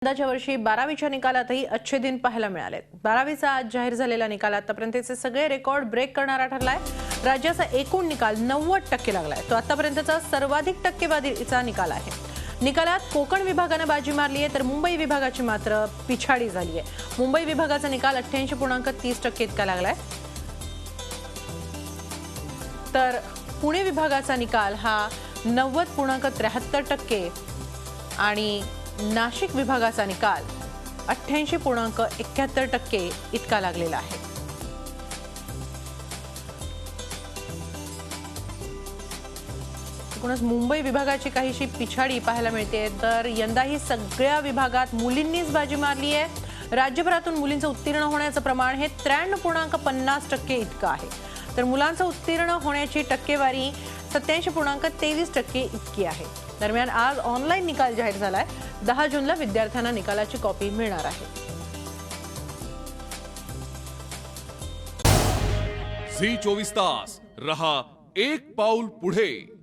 यंदाच्या वर्षी 12वीच्या निकालातही अच्छे दिन पाहायला मिळाले। 12वीचा आज जाहीर झालेला निकाल आतापर्यंतचे सगळे रेकॉर्ड ब्रेक करणारा ठरलाय। राज्याचा एकूण निकाल 90% लागलाय। तो आतापर्यंतचा सर्वाधिक टक्केवारीचा निकाल आहे। निकालात कोकण विभागाने बाजी मारली आहे, तर मुंबई विभागाची मात्र पिछाडी झाली आहे। मुंबई विभागाचा निकाल 88.30% इतका लागलाय, तर पुणे विभागाचा निकाल हा 90.73% आणि नाशिक विभागाचा निकाल 88.71% इतका लागलेला आहे। एकूणच मुंबई विभागाची काहीशी पिछाडी पाहायला मिळते, तर यंदाही सगळ्या विभागात मुलींनीच बाजी मारली आहे। राज्यभरातून मुलींचं उत्तीर्ण होण्याचं प्रमाण हे 93.50% इतकं आहे, तर मुलांचं उत्तीर्ण होण्याची टक्केवारी 87.23% इतकी आहे। दरम्यान आज ऑनलाईन निकाल जाहीर झालाय। 10 जूनला विद्यार्थ्यांना निकालाची कॉपी मिळणार आहे। झी 24 तास रहा एक पाऊल पुढे।